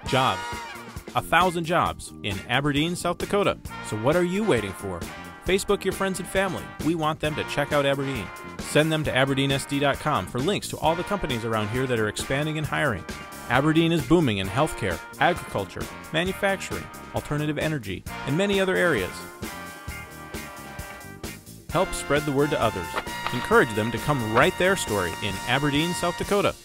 Jobs. 1,000 jobs in Aberdeen, South Dakota. So what are you waiting for? Facebook your friends and family. We want them to check out Aberdeen. Send them to aberdeensd.com for links to all the companies around here that are expanding and hiring. Aberdeen is booming in healthcare, agriculture, manufacturing, alternative energy, and many other areas. Help spread the word to others. Encourage them to come write their story in Aberdeen, South Dakota.